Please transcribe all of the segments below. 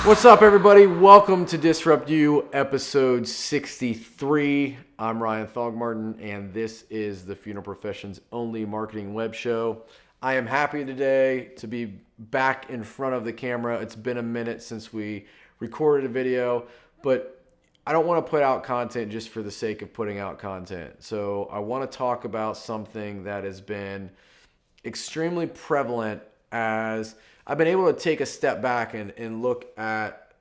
What's up, everybody? Welcome to DISRUPTu, episode 63. I'm Ryan Thogmartin, and this is the Funeral Profession's only marketing web show. I am happy today to be back in front of the camera. It's been a minute since we recorded a video, but I don't want to put out content just for the sake of putting out content. So I want to talk about something that has been extremely prevalent as I've been able to take a step back and look at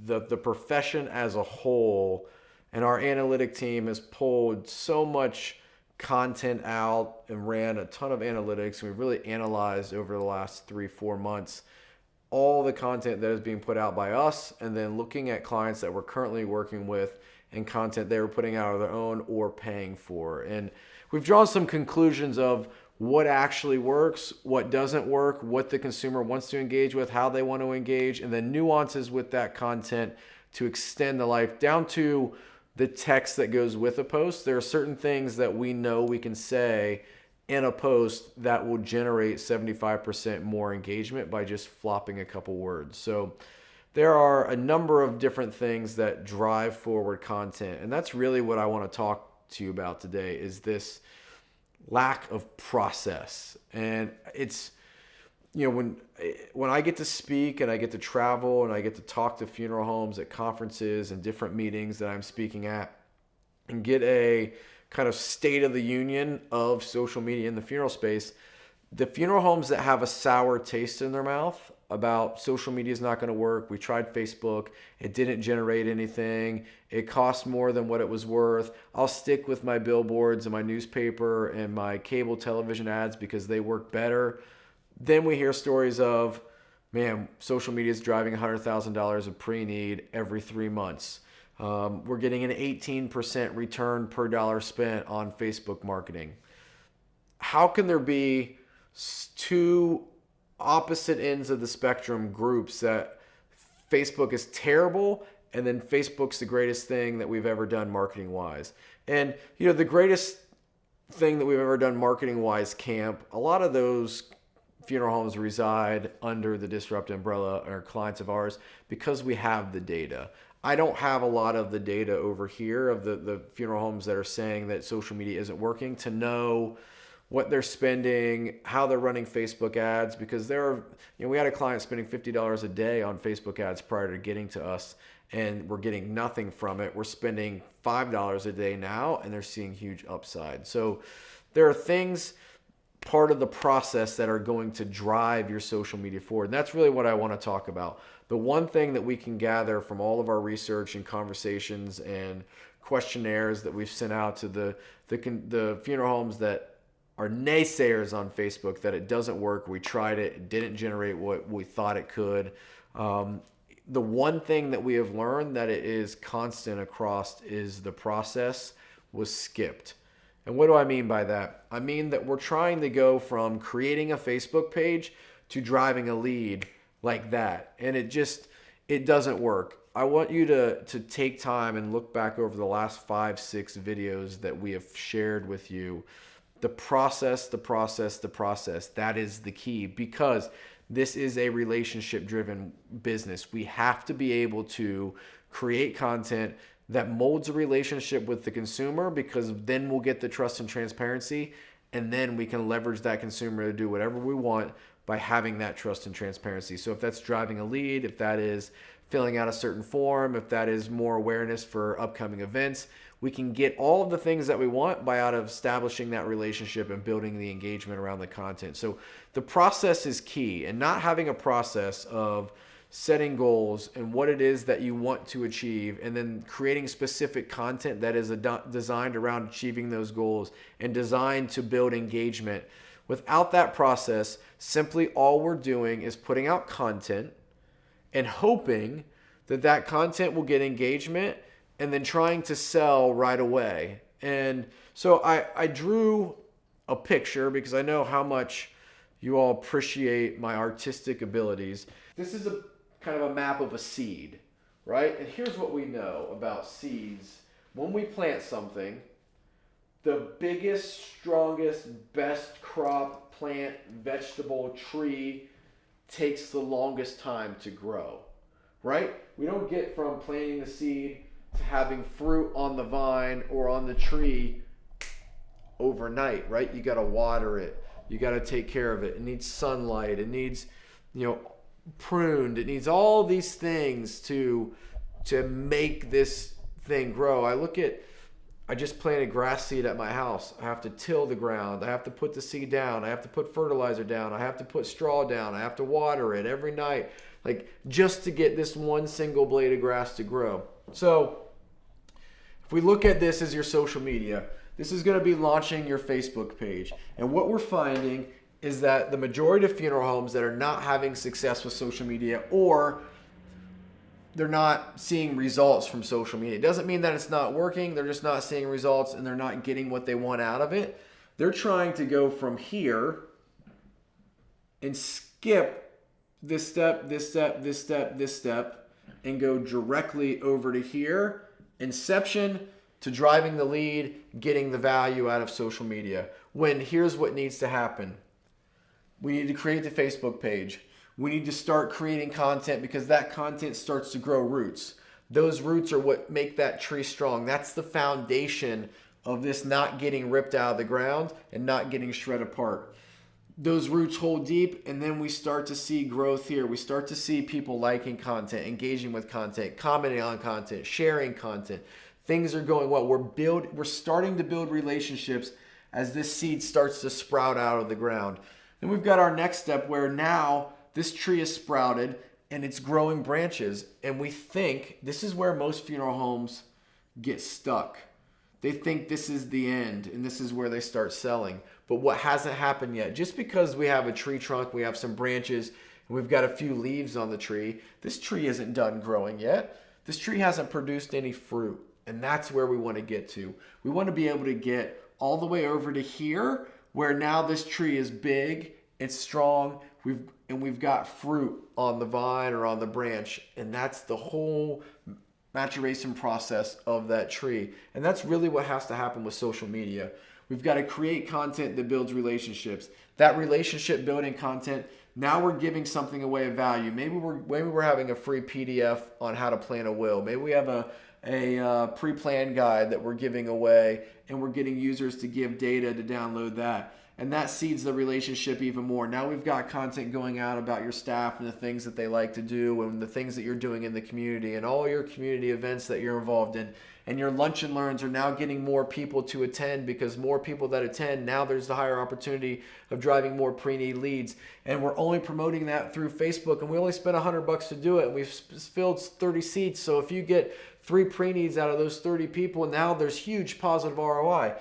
the profession as a whole. And our analytic team has pulled so much content out and ran a ton of analytics. We've really analyzed over the last 3-4 months all the content that is being put out by us, and then looking at clients that we're currently working with and content they were putting out of their own or paying for. And we've drawn some conclusions of what actually works, what doesn't work, what the consumer wants to engage with, how they want to engage, and then nuances with that content to extend the life down to the text that goes with a post. There are certain things that we know we can say in a post that will generate 75% more engagement by just flopping a couple words. So there are a number of different things that drive forward content, and that's really what I want to talk to you about today, is this lack of process. And it's, you know, when I get to speak and I get to travel and I get to talk to funeral homes at conferences and different meetings that I'm speaking at and get a kind of state of the union of social media in the funeral space, the funeral homes that have a sour taste in their mouth about social media is not going to work. We tried Facebook. It didn't generate anything. It cost more than what it was worth. I'll stick with my billboards and my newspaper and my cable television ads because they work better. Then we hear stories of, man, social media is driving $100,000 of pre-need every 3 months. We're getting an 18% return per dollar spent on Facebook marketing. How can there be two opposite ends of the spectrum groups that Facebook is terrible and then Facebook's the greatest thing that we've ever done marketing wise? And you know, the greatest thing that we've ever done marketing wise camp, a lot of those funeral homes reside under the DISRUPTu umbrella, or clients of ours, because we have the data. I don't have a lot of the data over here of the funeral homes that are saying that social media isn't working to know what they're spending, how they're running Facebook ads, because there are, you know, we had a client spending $50 a day on Facebook ads prior to getting to us, and we're getting nothing from it. We're spending $5 a day now, and they're seeing huge upside. So there are things, part of the process, that are going to drive your social media forward. And that's really what I want to talk about. The one thing that we can gather from all of our research and conversations and questionnaires that we've sent out to the funeral homes that are naysayers on Facebook that it doesn't work. We tried it. It didn't generate what we thought it could. The one thing that we have learned that it is constant across is the process was skipped. And what do I mean by that? I mean that we're trying to go from creating a Facebook page to driving a lead like that. And it doesn't work. I want you to take time and look back over the last 5-6 videos that we have shared with you. The process, that is the key, because this is a relationship-driven business. We have to be able to create content that molds a relationship with the consumer, because then we'll get the trust and transparency, and then we can leverage that consumer to do whatever we want by having that trust and transparency. So if that's driving a lead, if that is filling out a certain form, if that is more awareness for upcoming events, we can get all of the things that we want by out of establishing that relationship and building the engagement around the content. So the process is key, and not having a process of setting goals and what it is that you want to achieve, and then creating specific content that is designed around achieving those goals and designed to build engagement. Without that process, simply all we're doing is putting out content and hoping that that content will get engagement and then trying to sell right away. And so I drew a picture because I know how much you all appreciate my artistic abilities. This is a kind of a map of a seed, right? And here's what we know about seeds. When we plant something, the biggest, strongest, best crop, plant, vegetable, tree takes the longest time to grow, right? We don't get from planting the seed to having fruit on the vine or on the tree overnight, right? You got to water it. You got to take care of it. It needs sunlight. It needs, pruned. It needs all these things to make this thing grow. I just planted grass seed at my house. I have to till the ground. I have to put the seed down. I have to put fertilizer down. I have to put straw down. I have to water it every night, just to get this one single blade of grass to grow. So if we look at this as your social media, this is going to be launching your Facebook page. And what we're finding is that the majority of funeral homes that are not having success with social media, or they're not seeing results from social media. It doesn't mean that it's not working. They're just not seeing results and they're not getting what they want out of it. They're trying to go from here and skip this step, this step, this step, this step, and go directly over to here. Inception to driving the lead, getting the value out of social media. When here's what needs to happen. We need to create the Facebook page. We need to start creating content because that content starts to grow roots. Those roots are what make that tree strong. That's the foundation of this not getting ripped out of the ground and not getting shred apart. Those roots hold deep, and then we start to see growth here. We start to see people liking content, engaging with content, commenting on content, sharing content. Things are going well. We're starting to build relationships as this seed starts to sprout out of the ground. Then we've got our next step where now this tree is sprouted and it's growing branches. And we think this is where most funeral homes get stuck. They think this is the end and this is where they start selling. But what hasn't happened yet, just because we have a tree trunk, we have some branches, and we've got a few leaves on the tree, this tree isn't done growing yet. This tree hasn't produced any fruit. And that's where we want to get to. We want to be able to get all the way over to here, where now this tree is big, it's strong, we've got fruit on the vine or on the branch, and that's the whole maturation process of that tree. And that's really what has to happen with social media. We've got to create content that builds relationships. That relationship building content, now we're giving something away of value. Maybe we're having a free PDF on how to plan a will. Maybe we have a pre-planned guide that we're giving away, and we're getting users to give data to download that. And that seeds the relationship even more. Now we've got content going out about your staff and the things that they like to do and the things that you're doing in the community and all your community events that you're involved in. And your lunch and learns are now getting more people to attend, because more people that attend, now there's the higher opportunity of driving more pre-need leads. And we're only promoting that through Facebook, and we only spent $100 to do it, and we've filled 30 seats. So if you get 3 pre-needs out of those 30 people, now there's huge positive ROI.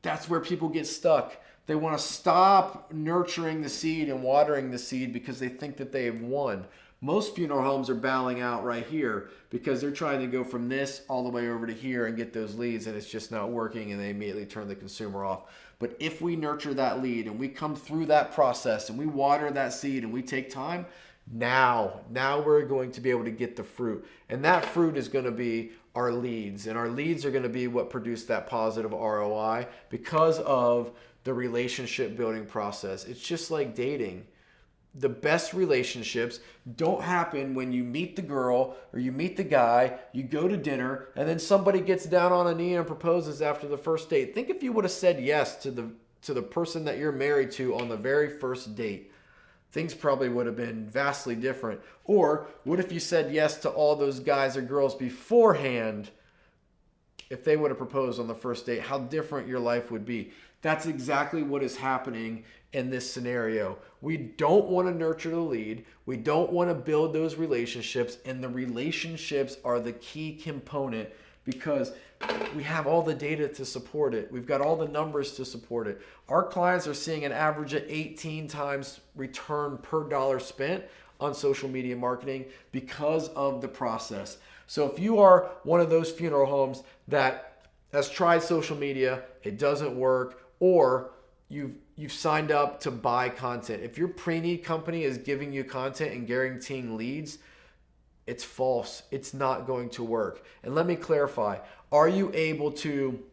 That's where people get stuck. They want to stop nurturing the seed and watering the seed because they think that they have won. Most funeral homes are bowing out right here because they're trying to go from this all the way over to here and get those leads, and it's just not working, and they immediately turn the consumer off. But if we nurture that lead and we come through that process and we water that seed and we take time, now we're going to be able to get the fruit. And that fruit is going to be our leads, and our leads are going to be what produce that positive ROI because of the relationship building process. It's just like dating. The best relationships don't happen when you meet the girl or you meet the guy, you go to dinner, and then somebody gets down on a knee and proposes after the first date. Think if you would have said yes to the person that you're married to on the very first date. Things probably would have been vastly different. Or what if you said yes to all those guys or girls beforehand? If they would have proposed on the first date, how different your life would be. That's exactly what is happening in this scenario. We don't want to nurture the lead. We don't want to build those relationships, and the relationships are the key component because we have all the data to support it. We've got all the numbers to support it. Our clients are seeing an average of 18 times return per dollar spent on social media marketing because of the process. So if you are one of those funeral homes that has tried social media, it doesn't work, or you've signed up to buy content. If your pre-need company is giving you content and guaranteeing leads, it's false. It's not going to work. And let me clarify. Are you able to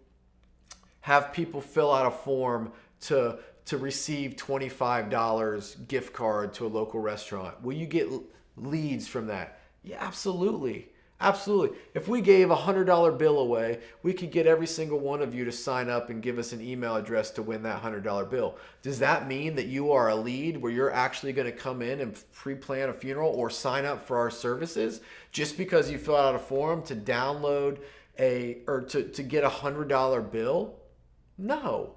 have people fill out a form to receive $25 gift card to a local restaurant? Will you get leads from that? Yeah, absolutely. Absolutely. If we gave a $100 bill away, we could get every single one of you to sign up and give us an email address to win that $100 bill. Does that mean that you are a lead where you're actually going to come in and pre-plan a funeral or sign up for our services just because you fill out a form to download to get a $100 bill? No.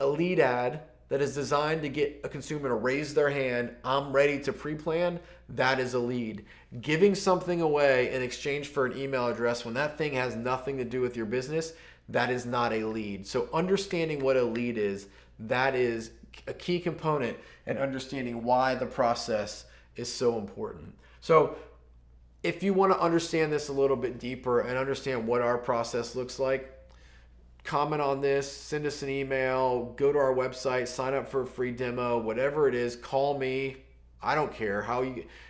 A lead ad that is designed to get a consumer to raise their hand, I'm ready to pre-plan, that is a lead. Giving something away in exchange for an email address when that thing has nothing to do with your business, that is not a lead. So understanding what a lead is, that is a key component and understanding why the process is so important. So if you want to understand this a little bit deeper and understand what our process looks like, comment on this, send us an email, go to our website, sign up for a free demo, whatever it is, call me. I don't care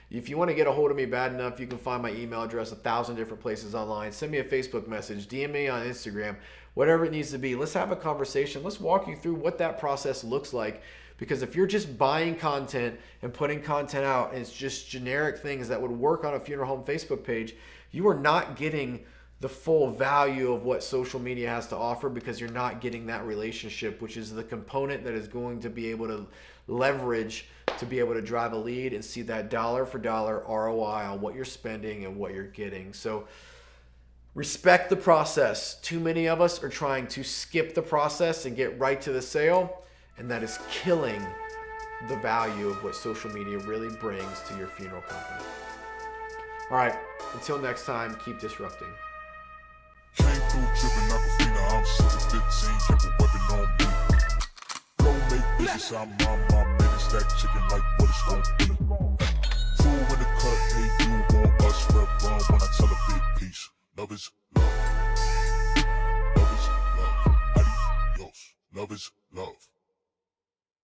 if you want to get a hold of me bad enough, you can find my email address 1,000 different places online. Send me a Facebook message, DM me on Instagram, whatever it needs to be. Let's have a conversation. Let's walk you through what that process looks like. Because if you're just buying content and putting content out and it's just generic things that would work on a funeral home Facebook page, you are not getting the full value of what social media has to offer because you're not getting that relationship, which is the component that is going to be able to leverage to be able to drive a lead and see that dollar for dollar ROI on what you're spending and what you're getting. So respect the process. Too many of us are trying to skip the process and get right to the sale, and that is killing the value of what social media really brings to your funeral company. All right, until next time, keep disrupting. Came through tripping Aquafina, I'm sipping 15, kept a weapon on me. Blow make bitches, I'm on my minutes, stack chicken like what it's gon' be. Fool in the cut, hey you want us, rep wrong when I tell a big piece. Love is love. Love is love. Adios. Love is